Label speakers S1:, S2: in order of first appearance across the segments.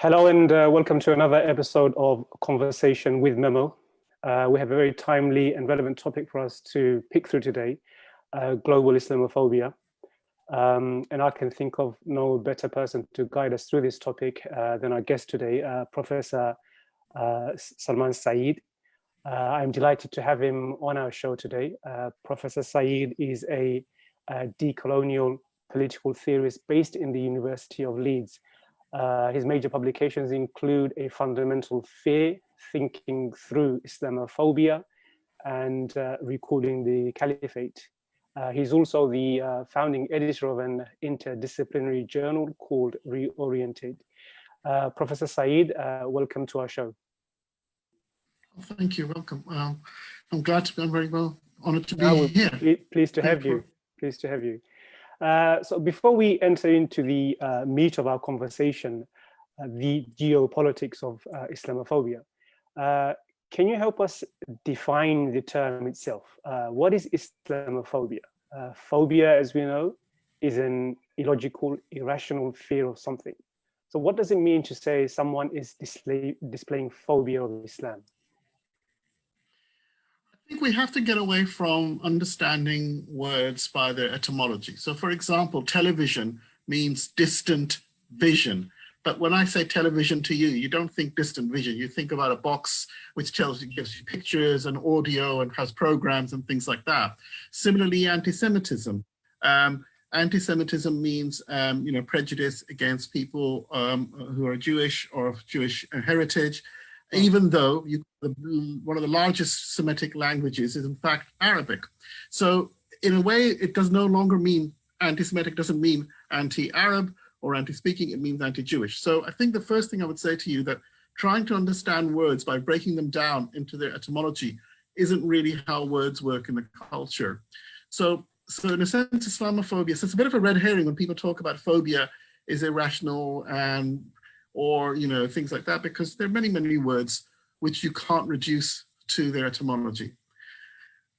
S1: Hello and welcome to another episode of Conversation with MEMO. We have a very timely and relevant topic for us to pick through today, global Islamophobia. And I can think of no better person to guide us through this topic than our guest today, Professor Salman Sayyid. I'm delighted to have him on our show today. Professor Sayyid is a decolonial political theorist based in the University of Leeds. His major publications include A Fundamental Fear, Thinking Through Islamophobia, and Recalling the Caliphate. He's also the founding editor of an interdisciplinary journal called ReOrient. Professor Sayyid, welcome to our show.
S2: Thank you, welcome. I'm glad to be, I'm very well honored to be here.
S1: Pleased to have you. Pleased to have you. So before we enter into the meat of our conversation, the geopolitics of Islamophobia, can you help us define the term itself? What is Islamophobia? Phobia, as we know, is an illogical, irrational fear of something. So what does it mean to say someone is displaying phobia of Islam?
S2: I think we have to get away from understanding words by their etymology. So for example, television means distant vision. But when I say television to you, you don't think distant vision. You think about a box which gives you pictures and audio and has programs and things like that. Similarly, anti-Semitism. Anti-Semitism means prejudice against people who are Jewish or of Jewish heritage, even though one of the largest Semitic languages is in fact Arabic. So in a way, it does no longer mean anti-Semitic, doesn't mean anti-Arab or anti-speaking, it means anti-Jewish. So I think the first thing I would say to you that trying to understand words by breaking them down into their etymology isn't really how words work in the culture. So in a sense, Islamophobia, so it's a bit of a red herring when people talk about phobia is irrational or things like that, because there are many, many words which you can't reduce to their etymology.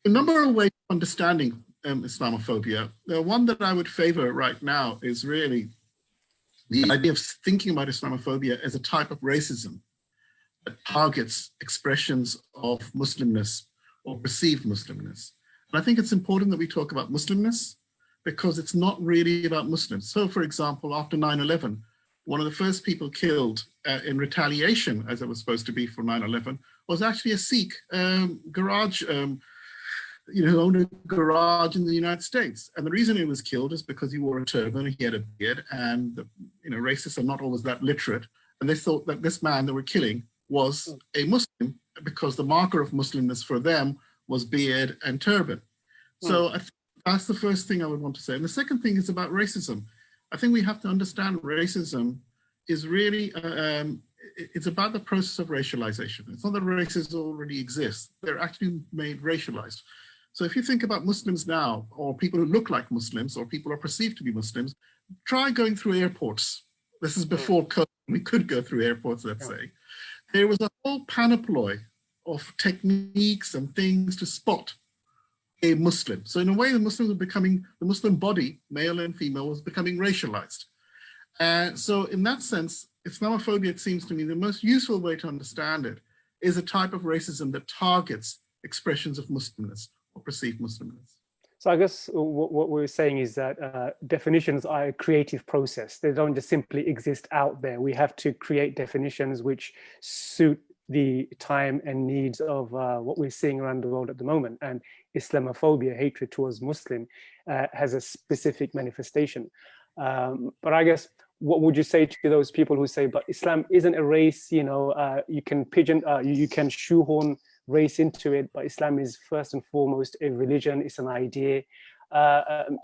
S2: A number of ways of understanding Islamophobia. The one that I would favor right now is really the idea of thinking about Islamophobia as a type of racism that targets expressions of Muslimness or perceived Muslimness. And I think it's important that we talk about Muslimness because it's not really about Muslims. So for example, after 9/11, one of the first people killed in retaliation, as it was supposed to be for 9/11, was actually a Sikh garage, who owned a garage in the United States. And the reason he was killed is because he wore a turban, he had a beard, and racists are not always that literate. And they thought that this man they were killing was a Muslim because the marker of Muslimness for them was beard and turban. So I think that's the first thing I would want to say. And the second thing is about racism. I think we have to understand racism is really, it's about the process of racialization. It's not that races already exist, they're actually made racialized. So if you think about Muslims now, or people who look like Muslims, or people who are perceived to be Muslims, try going through airports. This is before COVID, we could go through airports, let's say. There was a whole panoply of techniques and things to spot a Muslim. So in a way, the Muslims were becoming, the Muslim body, male and female, was becoming racialized. So in that sense, Islamophobia, it seems to me, the most useful way to understand it is a type of racism that targets expressions of Muslimness or perceived Muslimness.
S1: So I guess what we're saying is that definitions are a creative process. They don't just simply exist out there. We have to create definitions which suit the time and needs of what we're seeing around the world at the moment. And Islamophobia, hatred towards Muslim, has a specific manifestation. But I guess, what would you say to those people who say, but Islam isn't a race, you can shoehorn race into it, but Islam is first and foremost a religion, it's an idea.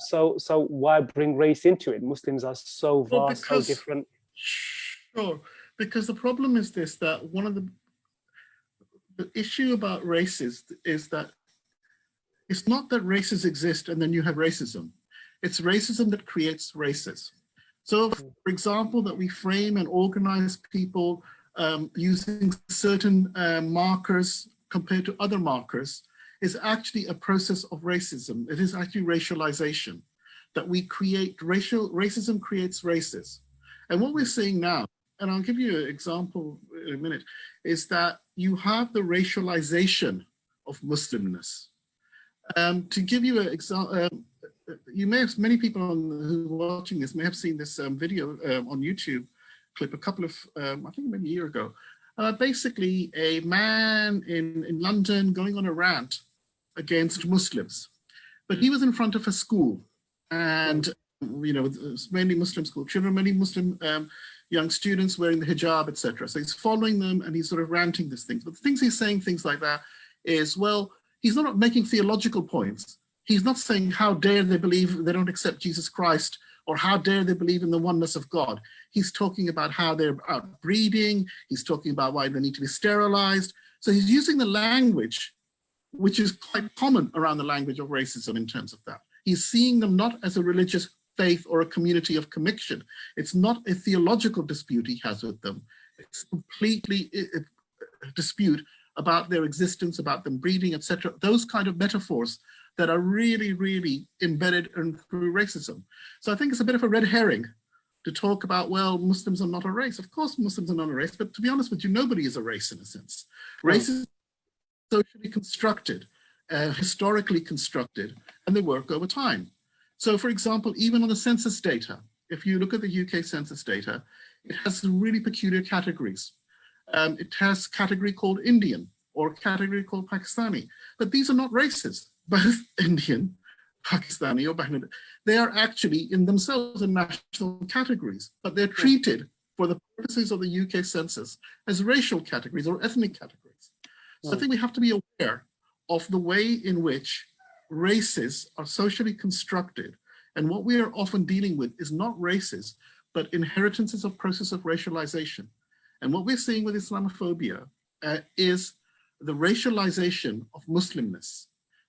S1: So why bring race into it? Muslims are so vast, so different.
S2: Sure, because the problem is this, that one of the issue about races is that it's not that races exist and then you have racism. It's racism that creates races. So for example, that we frame and organize people using certain markers compared to other markers is actually a process of racism. It is actually racialization, that we create racism creates races. And what we're seeing now and I'll give you an example in a minute, is that you have the racialization of Muslimness. To give you an example, you may have, many people who are watching this may have seen this video on YouTube clip a couple of, I think maybe a year ago. Basically a man in London going on a rant against Muslims, but he was in front of a school, and you know, it's mainly Muslim school children, many Muslim young students wearing the hijab, etc. So he's following them and he's sort of ranting these things. But the things he's saying, things like that, is, well, he's not making theological points. He's not saying how dare they believe they don't accept Jesus Christ, or how dare they believe in the oneness of God. He's talking about how they're outbreeding. He's talking about why they need to be sterilized. So he's using the language, which is quite common around the language of racism in terms of that. He's seeing them not as a religious faith or a community of conviction. It's not a theological dispute he has with them. It's completely a dispute about their existence, about them breeding, etc. Those kind of metaphors that are really, really embedded through racism. So I think it's a bit of a red herring to talk about, well, Muslims are not a race. Of course, Muslims are not a race, but to be honest with you, nobody is a race in a sense. Race is socially constructed, historically constructed, and they work over time. So for example, even on the census data, if you look at the UK census data, it has really peculiar categories. It has a category called Indian or a category called Pakistani, but these are not races. Both Indian, Pakistani, or Bangladeshi, they are actually in themselves in national categories, but they're treated for the purposes of the UK census as racial categories or ethnic categories. So I think we have to be aware of the way in which races are socially constructed. And what we are often dealing with is not races, but inheritances of process of racialization. And what we're seeing with Islamophobia is the racialization of Muslimness,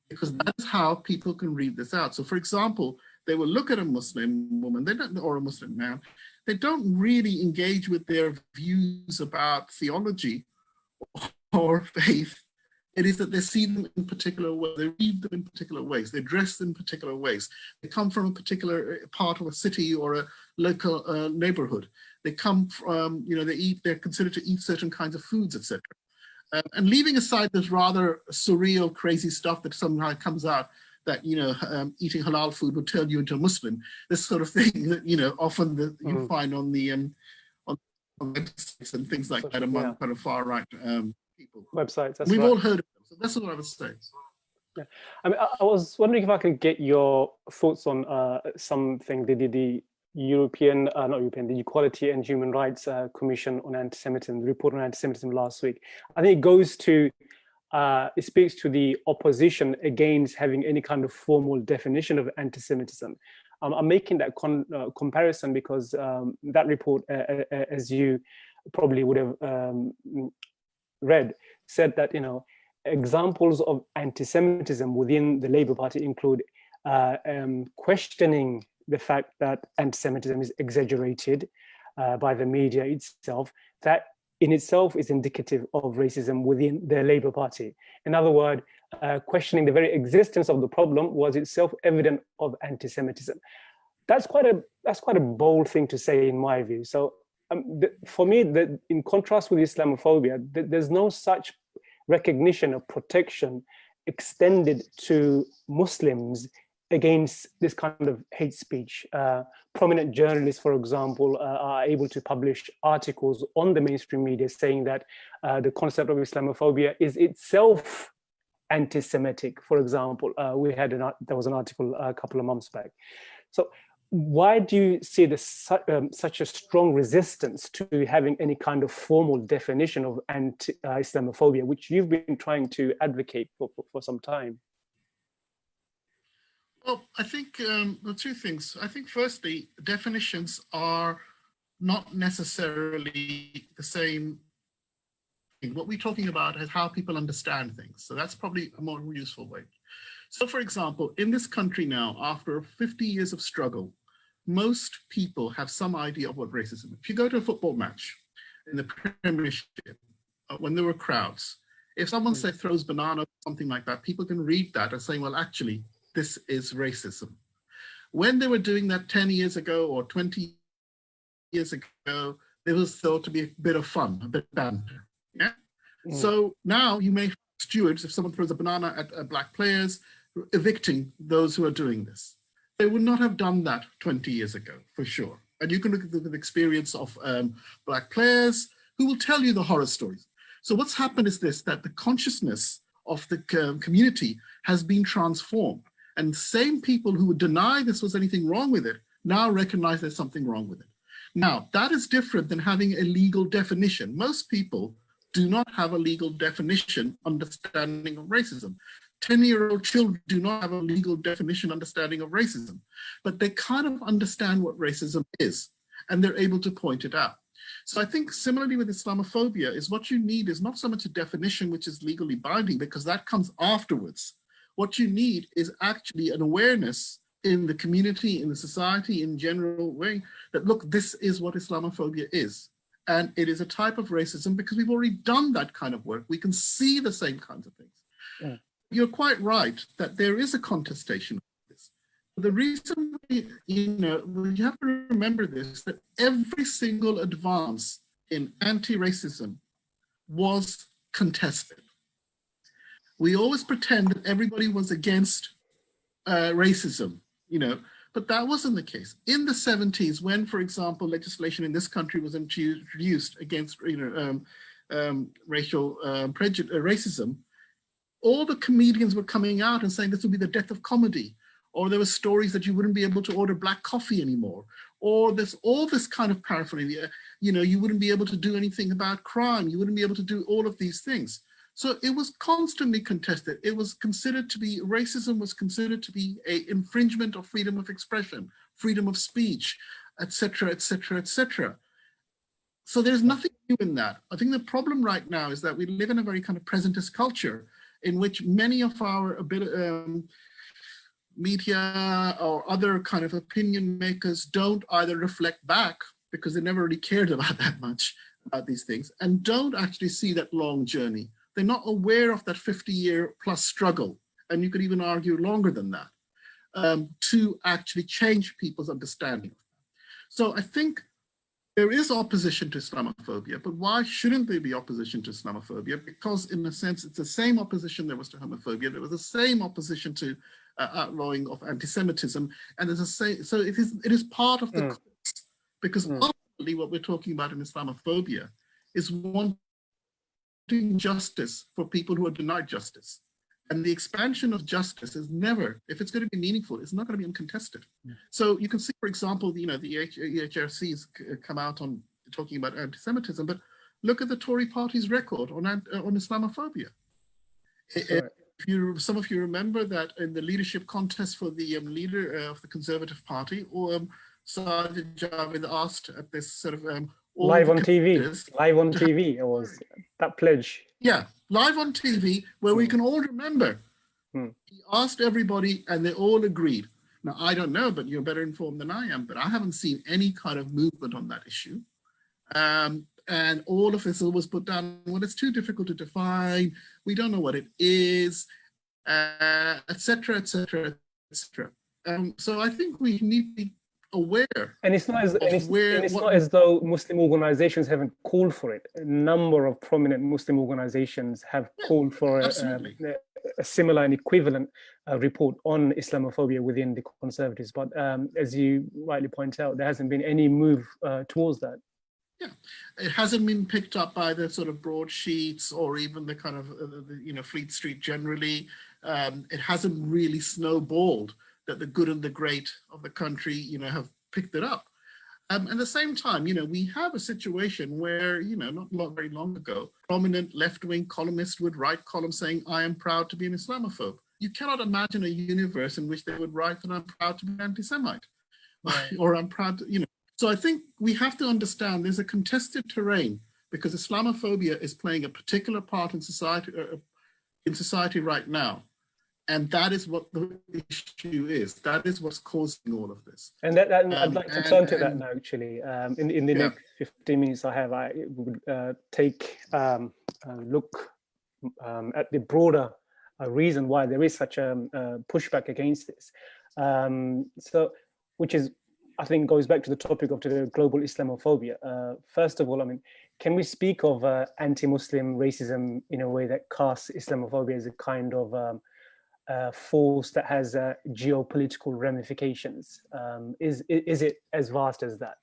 S2: because that's how people can read this out. So for example, they will look at a Muslim woman, they don't, or a Muslim man, they don't really engage with their views about theology or faith. It is that they see them in particular ways, they read them in particular ways, they dress in particular ways, they come from a particular part of a city or a local neighborhood. They come from, you know, they're considered to eat certain kinds of foods, etc. And leaving aside this rather surreal, crazy stuff that somehow comes out that, you know, eating halal food would turn you into a Muslim, this sort of thing that, you know, often you find on the on websites and things like that among kind of far right people.
S1: Websites, that's
S2: We've
S1: right.
S2: all heard of them, so that's what I would say.
S1: Yeah, I mean, I was wondering if I could get your thoughts on something the European, not European, the Equality and Human Rights Commission on Anti-Semitism, the report on anti-Semitism last week. I think it goes to, it speaks to the opposition against having any kind of formal definition of anti-Semitism. I'm making that comparison because that report, as you probably would have read, said that, you know, examples of anti-Semitism within the Labour Party include questioning the fact that anti-Semitism is exaggerated by the media itself, that in itself is indicative of racism within the Labour Party. In other words, questioning the very existence of the problem was itself evident of anti-Semitism. That's quite a bold thing to say, in my view. So for me, in contrast with Islamophobia, there's no such recognition of protection extended to Muslims against this kind of hate speech. Prominent journalists, for example, are able to publish articles on the mainstream media saying that the concept of Islamophobia is itself anti-Semitic. For example, there was an article a couple of months back. So why do you see this, such a strong resistance to having any kind of formal definition of anti-Islamophobia, which you've been trying to advocate for some time?
S2: Well, I think the two things. I think firstly, definitions are not necessarily the same thing. What we're talking about is how people understand things. So that's probably a more useful way. So for example, in this country now, after 50 years of struggle, most people have some idea of what racism is. If you go to a football match in the Premiership, when there were crowds, if someone say throws banana or something like that, people can read that and say, well, actually, this is racism. When they were doing that 10 years ago or 20 years ago, it was thought to be a bit of fun, a bit of banter. Yeah. So now you may have stewards, if someone throws a banana at black players, evicting those who are doing this. They would not have done that 20 years ago, for sure. And you can look at the experience of black players who will tell you the horror stories. So what's happened is this, that the consciousness of the community has been transformed. And the same people who would deny this was anything wrong with it now recognize there's something wrong with it. Now, that is different than having a legal definition. Most people do not have a legal definition understanding of racism. 10-year-old children do not have a legal definition understanding of racism, but they kind of understand what racism is, and they're able to point it out. So I think similarly with Islamophobia is what you need is not so much a definition which is legally binding, because that comes afterwards. What you need is actually an awareness in the community, in the society, in general way, that look, this is what Islamophobia is. And it is a type of racism because we've already done that kind of work. We can see the same kinds of things. Yeah. You're quite right that there is a contestation of this. The reason, you have to remember this, that every single advance in anti-racism was contested. We always pretend that everybody was against racism, but that wasn't the case. In the 70s, when, for example, legislation in this country was introduced against racial racism, all the comedians were coming out and saying this would be the death of comedy, or there were stories that you wouldn't be able to order black coffee anymore, or there's all this kind of paraphernalia. You wouldn't be able to do anything about crime. You wouldn't be able to do all of these things. So it was constantly contested. It was considered to be, racism was considered to be an infringement of freedom of expression, freedom of speech, etc., etc., etc. So there's nothing new in that. I think the problem right now is that we live in a very kind of presentist culture in which many of our media or other kind of opinion makers don't either reflect back, because they never really cared about that much about these things, and don't actually see that long journey. They're not aware of that 50-year plus struggle, and you could even argue longer than that, to actually change people's understanding. So I think there is opposition to Islamophobia, but why shouldn't there be opposition to Islamophobia? Because in a sense, it's the same opposition there was to homophobia. There was the same opposition to outlawing of anti-Semitism, and there's a so it is part of the course, because ultimately what we're talking about in Islamophobia is wanting justice for people who are denied justice. And the expansion of justice is never, if it's going to be meaningful, it's not going to be uncontested. Yeah. So you can see, for example, the EHRC's come out on talking about anti-Semitism, but look at the Tory party's record on Islamophobia. Right. Some of you remember that in the leadership contest for the leader of the Conservative Party, Sajid Javid asked at this sort of
S1: live on TV, it was that pledge.
S2: Yeah, live on TV, where we can all remember. He asked everybody and they all agreed. Now, I don't know, but you're better informed than I am, but I haven't seen any kind of movement on that issue. And all of this was put down, well, it's too difficult to define, we don't know what it is, etc., etc., etc. So I think we need to be aware.
S1: And it's not as though Muslim organizations haven't called for it. A number of prominent Muslim organizations have called for a similar and equivalent report on Islamophobia within the Conservatives. But as you rightly point out, there hasn't been any move towards that.
S2: Yeah, it hasn't been picked up by the sort of broadsheets or even the kind of, Fleet Street generally. It hasn't really snowballed that the good and the great of the country, have picked it up. At the same time, we have a situation where, not very long ago, prominent left-wing columnists would write columns saying, I am proud to be an Islamophobe. You cannot imagine a universe in which they would write that I'm proud to be an anti-Semite, or I'm proud to, So I think we have to understand there's a contested terrain because Islamophobia is playing a particular part in society right now. And that is what the issue is. That is what's causing all of this.
S1: And I'd like to turn to that now, actually. In the next 15 minutes I would take a look at the broader reason why there is such a pushback against this. Which is I think goes back to the topic of today, global Islamophobia. First of all, I mean, can we speak of anti-Muslim racism in a way that casts Islamophobia as a kind of force that has geopolitical ramifications? Is it as vast as that?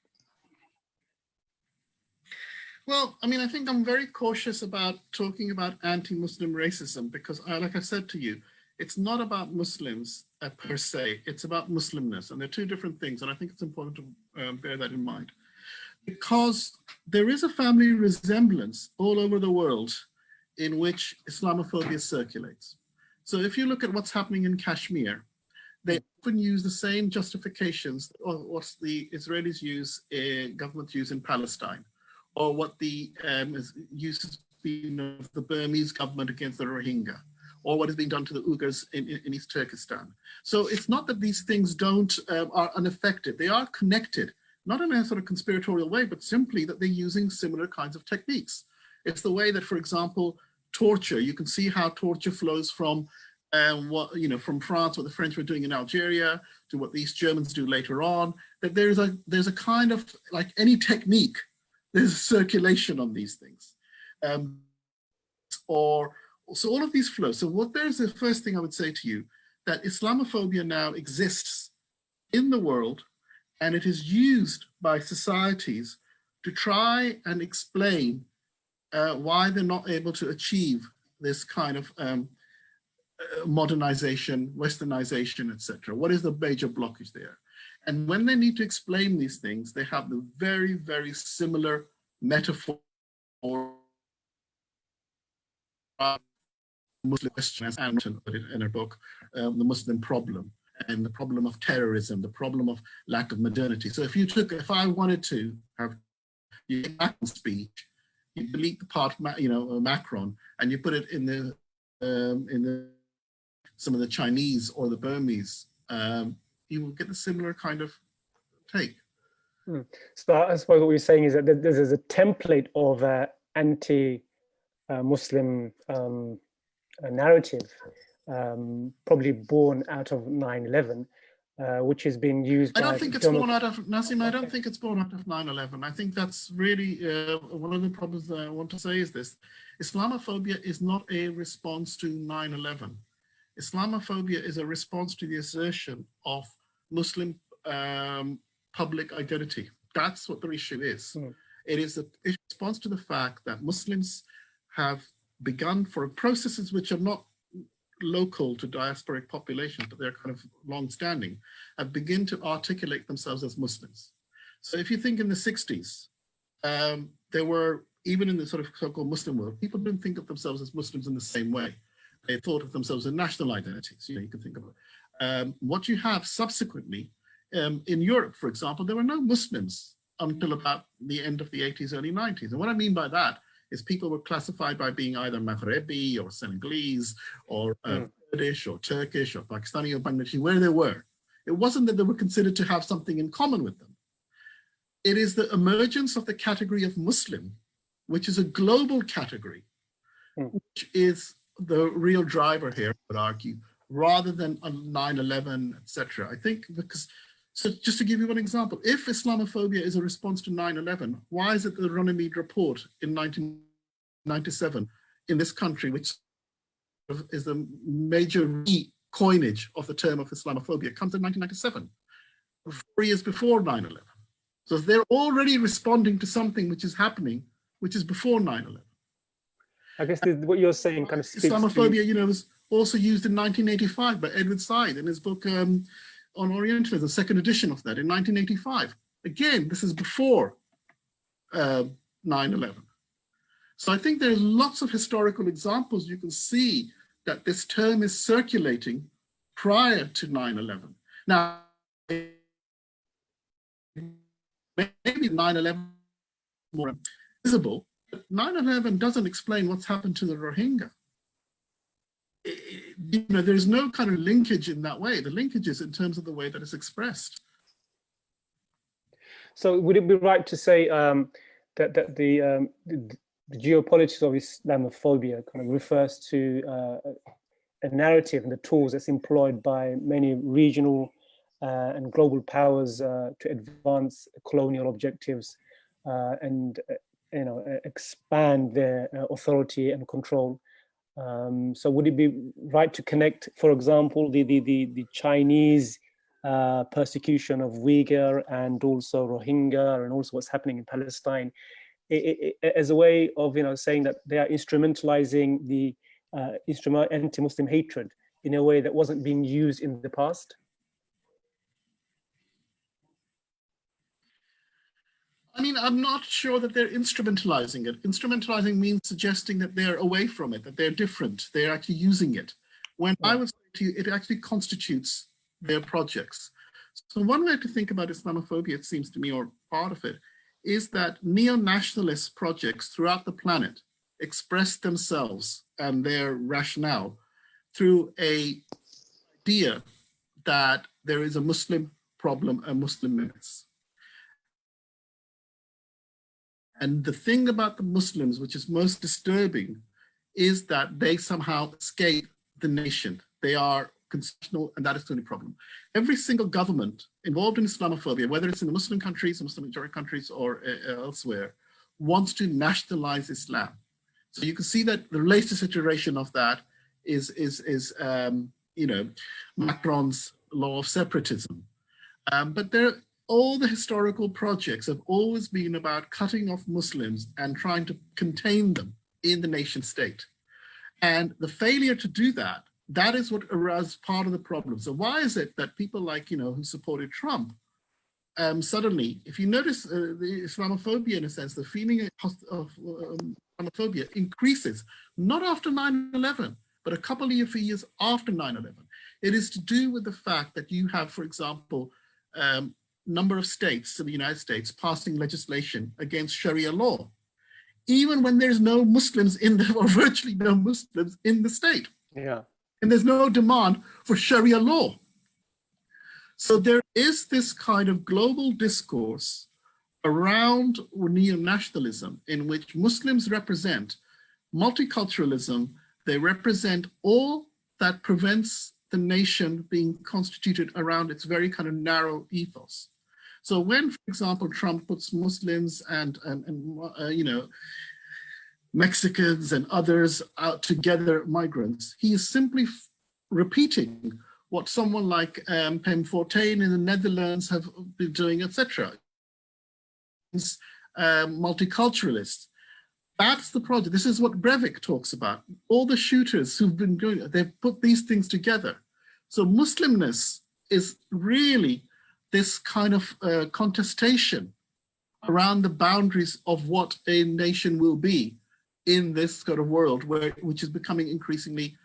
S2: Well, I mean, I think I'm very cautious about talking about anti-Muslim racism because, like I said to you, it's not about Muslims per se, it's about Muslimness. And they're two different things. And I think it's important to bear that in mind. Because there is a family resemblance all over the world in which Islamophobia circulates. So if you look at what's happening in Kashmir, they often use the same justifications or what the Israelis use, government use in Palestine, or what the use has been of the Burmese government against the Rohingya, or what is being done to the Uyghurs in East Turkestan. So it's not that these things are unaffected, they are connected, not in a sort of conspiratorial way, but simply that they're using similar kinds of techniques. It's the way that, for example, torture, you can see how torture flows from from France, what the French were doing in Algeria, to what the East Germans do later on, that there's a kind of, like any technique, there's a circulation on these things. So all of these flow. So there's the first thing I would say to you, that Islamophobia now exists in the world, and it is used by societies to try and explain why they're not able to achieve this kind of modernization, westernization, etc. What is the major blockage there? And when they need to explain these things, they have the very, very similar metaphor Muslim question, as Anne put it in her book, the Muslim problem, and the problem of terrorism, the problem of lack of modernity. So if I wanted to have Macron's speech, you delete the part, Macron, and you put it in some of the Chinese or the Burmese, you will get a similar kind of take.
S1: So I suppose what we're saying is that there's a template of anti-Muslim narrative, probably born out of 9/11, which has been used by...
S2: I don't think it's born out of, Nassim, I don't think it's born out of 9/11. I think that's really one of the problems that I want to say is this. Islamophobia is not a response to 9/11. Islamophobia is a response to the assertion of Muslim public identity. That's what the issue is. It is a response to the fact that Muslims have begun for processes which are not local to diasporic populations, but they're kind of long-standing, have begun to articulate themselves as Muslims. So if you think in the 60s, there were, even in the sort of so-called Muslim world, people didn't think of themselves as Muslims in the same way. They thought of themselves as national identities. You can think of it. What you have subsequently, in Europe, for example, there were no Muslims until about the end of the 80s, early 90s. And what I mean by that is people were classified by being either Maghrebi or Senegalese or Kurdish or Turkish or Pakistani or Bangladeshi, where they were. It wasn't that they were considered to have something in common with them. It is the emergence of the category of Muslim, which is a global category, which is the real driver here, I would argue, rather than 9/11, etc. I think because, so just to give you one example, if Islamophobia is a response to 9/11, why is it the Runnymede report in 1997 in this country, which is the major coinage of the term of Islamophobia, comes in 1997, 4 years before 9/11. So they're already responding to something which is happening, which is before 9/11.
S1: I guess what you're saying kind of speaks
S2: Islamophobia, was also used in 1985 by Edward Said in his book on Orientalism, the second edition of that in 1985. Again, this is before 9/11. So I think there's lots of historical examples you can see that this term is circulating prior to 9/11. Now, maybe 9/11 more visible, but 9/11 doesn't explain what's happened to the Rohingya. There's no kind of linkage in that way. The linkage is in terms of the way that it's expressed.
S1: So would it be right to say that the geopolitics of Islamophobia kind of refers to a narrative and the tools that's employed by many regional and global powers to advance colonial objectives and expand their authority and control. So would it be right to connect, for example, the Chinese persecution of Uyghur and also Rohingya and also what's happening in Palestine as a way of saying that they are instrumentalizing the anti-Muslim hatred in a way that wasn't being used in the past?
S2: I mean, I'm not sure that they're instrumentalizing it. Instrumentalizing means suggesting that they're away from it, that they're different, they're actually using it. When I would say to you, it actually constitutes their projects. So one way to think about Islamophobia, it seems to me, or part of it, is that neo-nationalist projects throughout the planet express themselves and their rationale through an idea that there is a Muslim problem, a Muslim menace. And the thing about the Muslims, which is most disturbing, is that they somehow escape the nation. They are constitutional, and that is the only problem. Every single government involved in Islamophobia, whether it's in the Muslim countries, Muslim majority countries, or elsewhere, wants to nationalize Islam. So you can see that the latest iteration of that is Macron's law of separatism. But all the historical projects have always been about cutting off Muslims and trying to contain them in the nation state. And the failure to do that, that is what aroused part of the problem. So why is it that people like, who supported Trump, suddenly, if you notice the Islamophobia, in a sense, the feeling of Islamophobia increases, not after 9/11, but a couple of years after 9/11. It is to do with the fact that you have, for example, number of states in the United States passing legislation against Sharia law, even when there's no Muslims in the, or virtually no Muslims in the state.
S1: Yeah.
S2: And there's no demand for Sharia law. So there is this kind of global discourse around neo-nationalism in which Muslims represent multiculturalism. They represent all that prevents the nation being constituted around its very kind of narrow ethos. So when, for example, Trump puts Muslims and Mexicans and others out together, migrants, he is simply repeating what someone like Pim Fortuyn in the Netherlands have been doing, etc. Multiculturalists. That's the project. This is what Breivik talks about. All the shooters who've been going, they've put these things together. So Muslimness is really this kind of contestation around the boundaries of what a nation will be in this kind of world which is becoming increasingly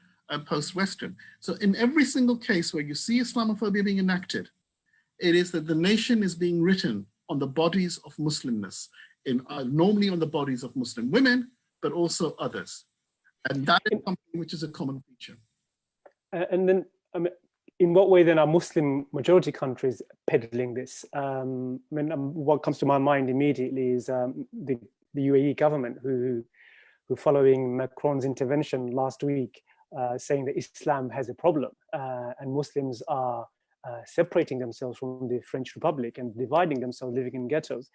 S2: post-Western. So in every single case where you see Islamophobia being enacted, it is that the nation is being written on the bodies of Muslimness, normally on the bodies of Muslim women, but also others. And that is something which is a common feature.
S1: And then, in what way then are Muslim majority countries peddling this? What comes to my mind immediately is the UAE government who following Macron's intervention last week, saying that Islam has a problem and Muslims are separating themselves from the French Republic and dividing themselves, living in ghettos.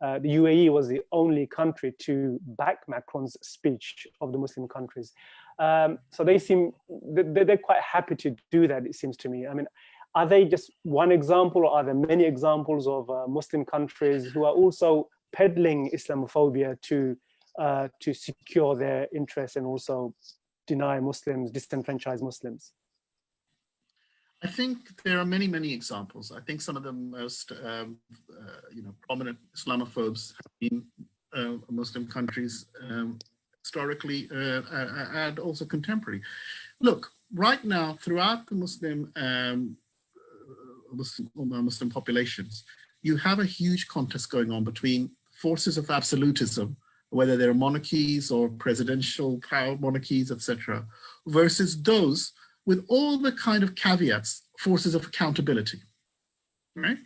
S1: The UAE was the only country to back Macron's speech of the Muslim countries. So they're quite happy to do that, it seems to me. I mean, are they just one example, or are there many examples of Muslim countries who are also peddling Islamophobia to secure their interests and also deny Muslims, disenfranchise Muslims?
S2: I think there are many, many examples. I think some of the most prominent Islamophobes have been Muslim countries historically and also contemporary. Look, right now, throughout the Muslim populations, you have a huge contest going on between forces of absolutism, whether they're monarchies or presidential power monarchies, etc., versus those with all the kind of caveats, forces of accountability, right?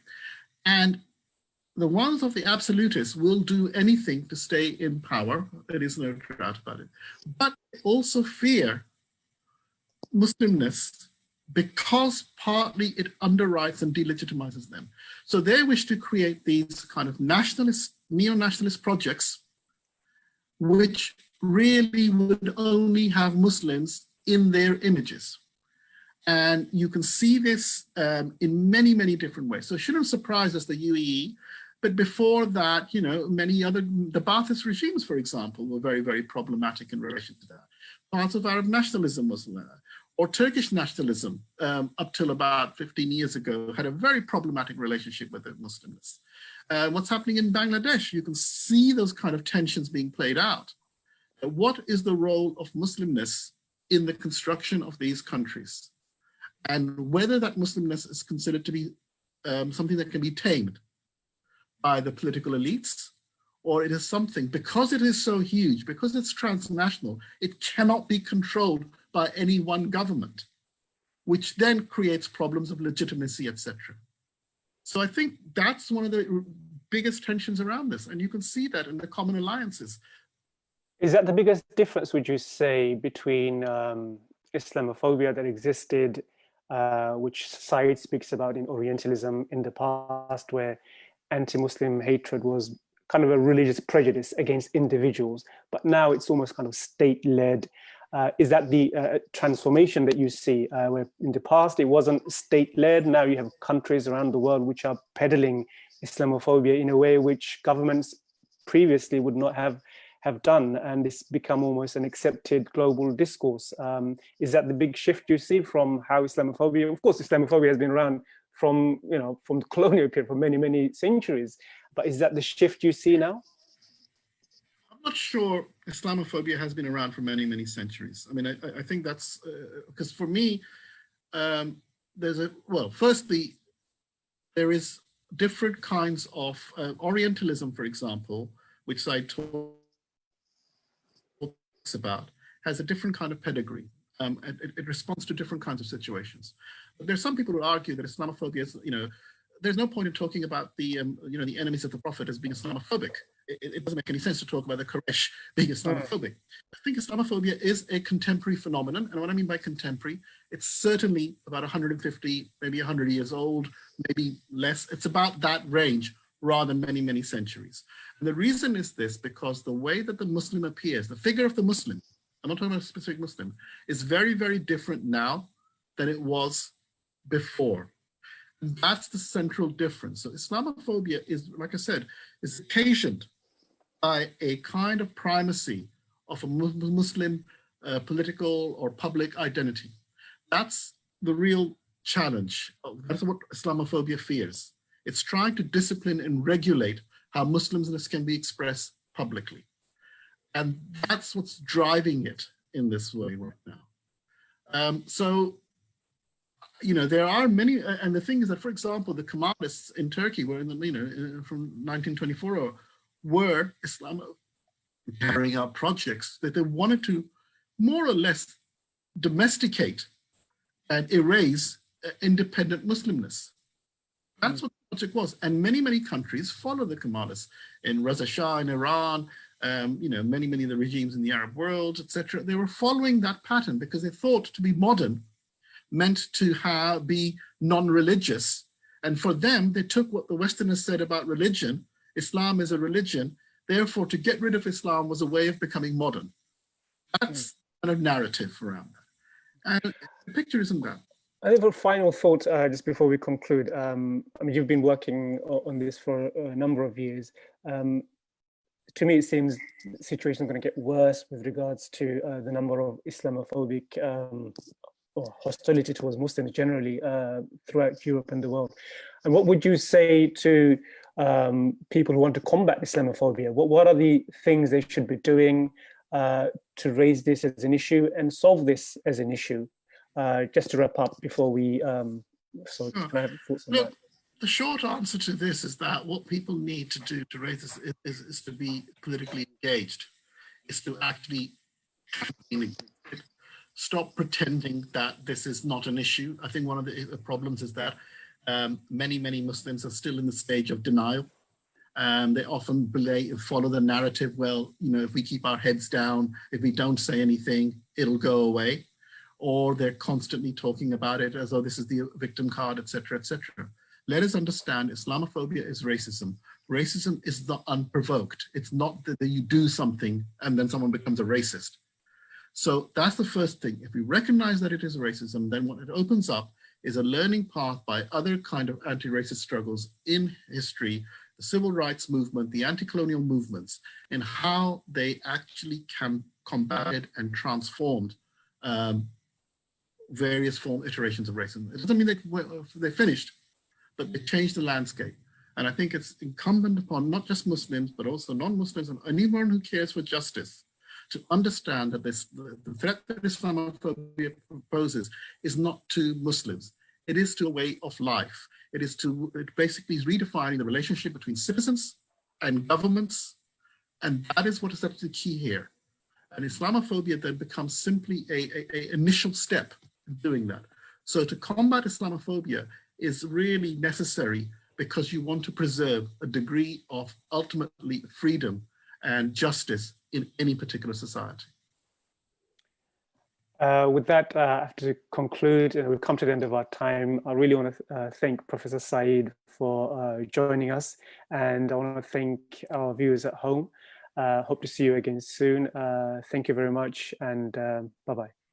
S2: And the ones of the absolutists will do anything to stay in power. There is no doubt about it. But they also fear Muslimness because partly it underwrites and delegitimizes them. So they wish to create these kind of nationalist, neo-nationalist projects, which really would only have Muslims in their images. And you can see this in many, many different ways. So it shouldn't surprise us, the UAE, but before that, you know, many other, the Ba'athist regimes, for example, were very, very problematic in relation to that. Parts of Arab nationalism was there, or Turkish nationalism up till about 15 years ago had a very problematic relationship with the Muslims. What's happening in Bangladesh, you can see those kind of tensions being played out. What is the role of Muslimness in the construction of these countries? And whether that Muslimness is considered to be something that can be tamed by the political elites, or it is something, because it is so huge, because it's transnational, it cannot be controlled by any one government, which then creates problems of legitimacy, etc. So I think that's one of the biggest tensions around this, and you can see that in the common alliances.
S1: Is that the biggest difference, would you say, between Islamophobia that existed, which Sayyid speaks about in Orientalism in the past, where anti-Muslim hatred was kind of a religious prejudice against individuals, but now it's almost kind of state-led? Is that the transformation that you see, where in the past it wasn't state-led, now you have countries around the world which are peddling Islamophobia in a way which governments previously would not have done, and it's become almost an accepted global discourse? Is that the big shift you see from how Islamophobia, of course Islamophobia has been around from, you know, from the colonial period for many, many centuries, but is that the shift you see now?
S2: I'm not sure Islamophobia has been around for many, many centuries. I mean, I think that's, because for me, there's a, well, firstly, there is different kinds of Orientalism, for example, which I talks about, has a different kind of pedigree. It responds to different kinds of situations. But there's some people who argue that Islamophobia is, you know, there's no point in talking about the, you know, the enemies of the Prophet as being Islamophobic. It doesn't make any sense to talk about the Quraysh being Islamophobic. I think Islamophobia is a contemporary phenomenon. And what I mean by contemporary, it's certainly about 150, maybe 100 years old, maybe less. It's about that range rather than many, many centuries. And the reason is this, because the way that the Muslim appears, the figure of the Muslim, I'm not talking about a specific Muslim, is very, very different now than it was before. And that's the central difference. So Islamophobia is, like I said, is occasioned by a kind of primacy of a Muslim political or public identity. That's the real challenge. That's what Islamophobia fears. It's trying to discipline and regulate how Muslimness can be expressed publicly. And that's what's driving it in this way right now. So, you know, there are many, and the thing is that, for example, the Kemalists in Turkey were in the, you know, from 1924 were carrying out projects that they wanted to more or less domesticate and erase independent Muslimness. That's what the project was. And many, many countries follow the Kemalists. In Reza Shah in Iran, you know, many, many of the regimes in the Arab world, etc. They were following that pattern because they thought to be modern meant to be non-religious. And for them, they took what the Westerners said about religion. Islam is a religion. Therefore, to get rid of Islam was a way of becoming modern. That's kind of narrative around that. And the picture isn't that.
S1: I have a final thought just before we conclude. I mean, you've been working on this for a number of years. To me, it seems the situation is going to get worse with regards to the number of Islamophobic or hostility towards Muslims generally throughout Europe and the world. And what would you say to people who want to combat Islamophobia? What are the things they should be doing to raise this as an issue and solve this as an issue? Just to wrap up before we, so can I have thoughts on that?
S2: The short answer to this is that what people need to do to raise this is to be politically engaged, is to actually stop pretending that this is not an issue. I think one of the problems is that many, many Muslims are still in the stage of denial. They often follow the narrative, well, you know, if we keep our heads down, if we don't say anything, it'll go away. or they're constantly talking about it as though this is the victim card, etc., etc. Let us understand Islamophobia is racism. Racism is not unprovoked. It's not that you do something and then someone becomes a racist. So that's the first thing. If we recognize that it is racism, then what it opens up is a learning path by other kind of anti-racist struggles in history, the civil rights movement, the anti-colonial movements, and how they actually can combat and transformed various iterations of racism. It doesn't mean they finished, but they changed the landscape. And I think it's incumbent upon not just Muslims, but also non-Muslims and anyone who cares for justice to understand that the threat that Islamophobia poses is not to Muslims. It is to a way of life. It basically is redefining the relationship between citizens and governments. And that is what is actually key here. And Islamophobia then becomes simply a initial step in doing that. So to combat Islamophobia is really necessary because you want to preserve a degree of ultimately freedom and justice in any particular society.
S1: With that, I have to conclude. We've come to the end of our time. I really want to thank Professor Sayyid for joining us, and I want to thank our viewers at home. Hope to see you again soon. Thank you very much, and bye-bye.